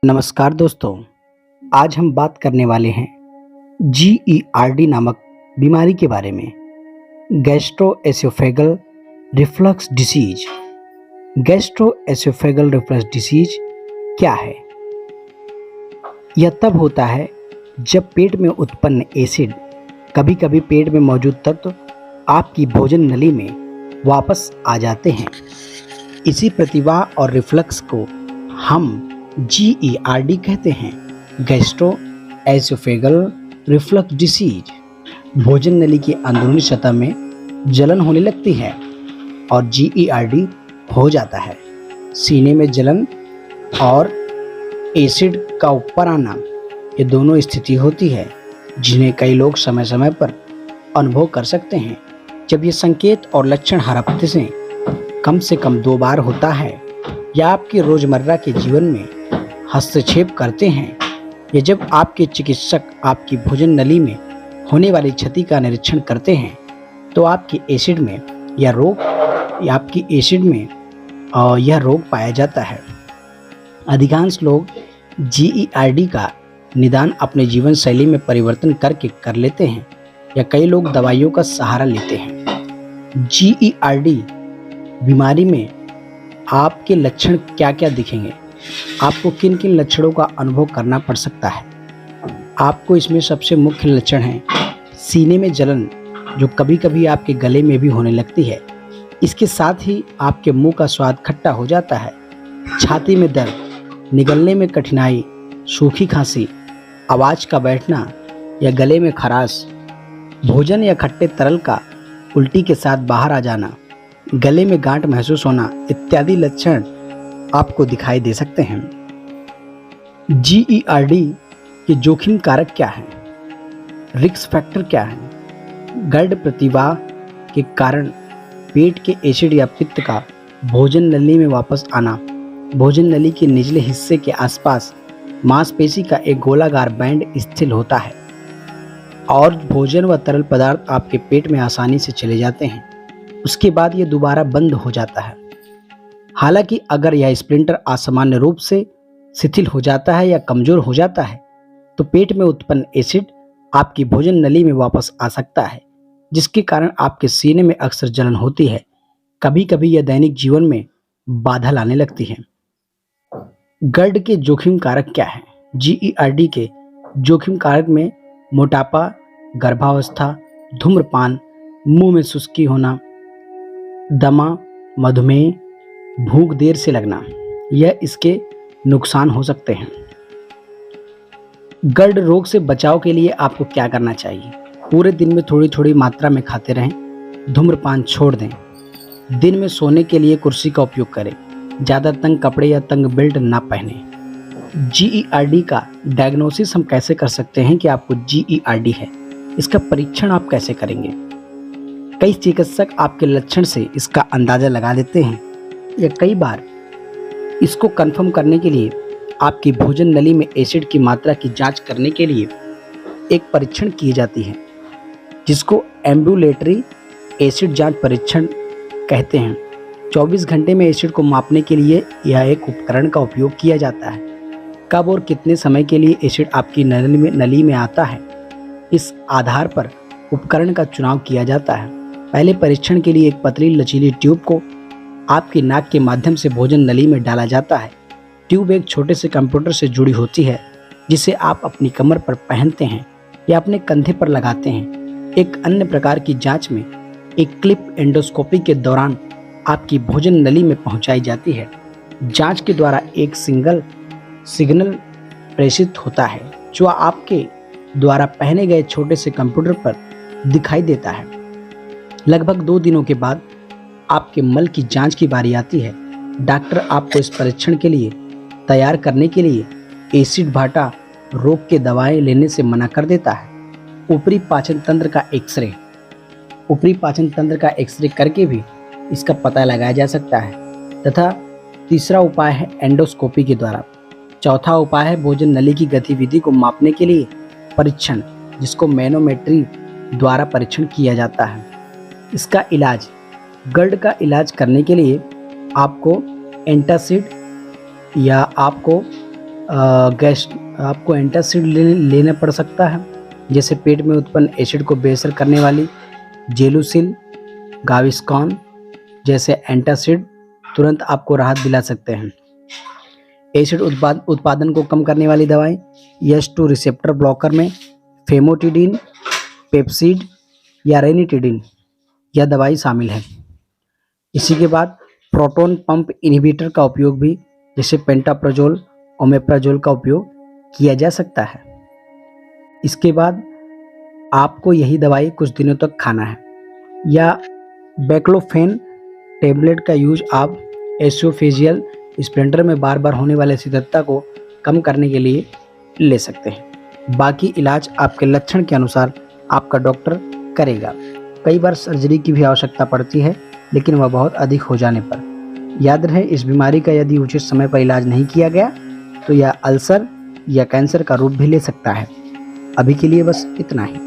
नमस्कार दोस्तों, आज हम बात करने वाले हैं GERD नामक बीमारी के बारे में। Gastroesophageal reflux disease. Gastroesophageal reflux disease क्या है? यह तब होता है जब पेट में उत्पन्न एसिड कभी-कभी पेट में मौजूद तत्व आपकी भोजन नली में वापस आ जाते हैं। इसी प्रतिवाह और रिफ्लक्स को हम GERD कहते हैं। Gastroesophageal reflux disease. भोजन नली की अंदरूनी सतह में जलन होने लगती है और GERD हो जाता है। सीने में जलन और एसिड का ऊपर आना, ये दोनों स्थिति होती है जिन्हें कई लोग समय समय पर अनुभव कर सकते हैं। जब ये संकेत और लक्षण हर हफ्ते से कम 2 बार होता है या आपके रोजमर्रा के जीवन में हस्तक्षेप करते हैं, या जब आपके चिकित्सक आपकी भोजन नली में होने वाली क्षति का निरीक्षण करते हैं, तो आपकी एसिड में यह रोग पाया जाता है। अधिकांश लोग GERD का निदान अपने जीवन शैली में परिवर्तन करके कर लेते हैं, या कई लोग दवाइयों का सहारा लेते हैं। GERD बीमारी में आपके लक्षण क्या क्या दिखेंगे? आपको किन किन लक्षणों का अनुभव करना पड़ सकता है? आपको इसमें सबसे मुख्य लक्षण है सीने में जलन, जो कभी कभी आपके गले में भी होने लगती है। इसके साथ ही आपके मुंह का स्वाद खट्टा हो जाता है, छाती में दर्द, निगलने में कठिनाई, सूखी खांसी, आवाज़ का बैठना या गले में खराश, भोजन या खट्टे तरल का उल्टी के साथ बाहर आ जाना, गले में गांठ महसूस होना इत्यादि लक्षण आपको दिखाई दे सकते हैं। GERD के जोखिम कारक क्या हैं? रिस्क फैक्टर क्या हैं? गर्ड प्रतिवाह के कारण पेट के एसिड या पित्त का भोजन नली में वापस आना, भोजन नली के निचले हिस्से के आसपास मांसपेशी का एक गोलाकार बैंड स्थिर होता है और भोजन व तरल पदार्थ आपके पेट में आसानी से चले जाते हैं। उसके बाद ये दोबारा बंद हो जाता है। हालांकि अगर यह स्प्लिंटर असामान्य रूप से शिथिल हो जाता है या कमजोर हो जाता है, तो पेट में उत्पन्न एसिड आपकी भोजन नली में वापस आ सकता है, जिसके कारण आपके सीने में अक्सर जलन होती है। कभी कभी यह दैनिक जीवन में बाधा लाने लगती है। गर्ड के जोखिम कारक क्या हैं? GERD के जोखिम कारक में मोटापा, गर्भावस्था, धूम्रपान, मुंह में शुष्की होना, दमा, मधुमेह, भूख देर से लगना, यह इसके नुकसान हो सकते हैं। गर्ड रोग से बचाव के लिए आपको क्या करना चाहिए? पूरे दिन में थोड़ी थोड़ी मात्रा में खाते रहें, धूम्रपान छोड़ दें, दिन में सोने के लिए कुर्सी का उपयोग करें, ज़्यादा तंग कपड़े या तंग बेल्ट ना पहने। GERD का डायग्नोसिस हम कैसे कर सकते हैं कि आपको GERD है? इसका परीक्षण आप कैसे करेंगे? कई चिकित्सक आपके लक्षण से इसका अंदाज़ा लगा देते हैं, या कई बार इसको कंफर्म करने के लिए आपकी भोजन नली में एसिड की मात्रा की जांच करने के लिए एक परीक्षण की जाती है, जिसको एम्बुलेटरी एसिड जांच परीक्षण कहते हैं। 24 घंटे में एसिड को मापने के लिए यह एक उपकरण का उपयोग किया जाता है। कब और कितने समय के लिए एसिड आपकी नली में आता है, इस आधार पर उपकरण का चुनाव किया जाता है। पहले परीक्षण के लिए एक पतली लचीली ट्यूब को आपकी नाक के माध्यम से भोजन नली में डाला जाता है। ट्यूब एक छोटे से कंप्यूटर से जुड़ी होती है, जिसे आप अपनी कमर पर पहनते हैं या अपने कंधे पर लगाते हैं। एक अन्य प्रकार की जांच में एक क्लिप एंडोस्कोपी के दौरान आपकी भोजन नली में पहुंचाई जाती है। जांच के द्वारा एक सिग्नल प्रेषित होता है, जो आपके द्वारा पहने गए छोटे से कंप्यूटर पर दिखाई देता है। लगभग 2 दिनों के बाद आपके मल की जांच की बारी आती है। डॉक्टर आपको इस परीक्षण के लिए तैयार करने के लिए एसिड भाटा रोग के दवाएं लेने से मना कर देता है। ऊपरी पाचन तंत्र का एक्सरे करके भी इसका पता लगाया जा सकता है। तथा तीसरा उपाय है एंडोस्कोपी के द्वारा। चौथा उपाय है भोजन नली की गतिविधि को मापने के लिए परीक्षण, जिसको मैनोमेट्री द्वारा परीक्षण किया जाता है। इसका इलाज, गर्ड का इलाज करने के लिए आपको एंटासिड या आपको गैस आपको एंटासिड लेना पड़ सकता है, जैसे पेट में उत्पन्न एसिड को बेअसर करने वाली जेलुसिल, गाविस्कॉन जैसे एंटासिड तुरंत आपको राहत दिला सकते हैं। एसिड उत्पादन को कम करने वाली दवाएं H2 रिसेप्टर ब्लॉकर में फेमोटिडिन, पेप्सिड या रेनिटिडिन यह दवाई शामिल है। इसी के बाद प्रोटॉन पंप इनहिबिटर का उपयोग भी, जैसे पेंटाप्राजोल, ओमेप्राजोल का उपयोग किया जा सकता है। इसके बाद आपको यही दवाई कुछ दिनों तक खाना है, या बैक्लोफेन टेबलेट का यूज आप एसोफेजियल स्प्लेंडर में बार बार होने वाले शीतलता को कम करने के लिए ले सकते हैं। बाकी इलाज आपके लक्षण के अनुसार आपका डॉक्टर करेगा। कई बार सर्जरी की भी आवश्यकता पड़ती है, लेकिन वह बहुत अधिक हो जाने पर। याद रहे, इस बीमारी का यदि उचित समय पर इलाज नहीं किया गया तो यह अल्सर या कैंसर का रूप भी ले सकता है। अभी के लिए बस इतना ही।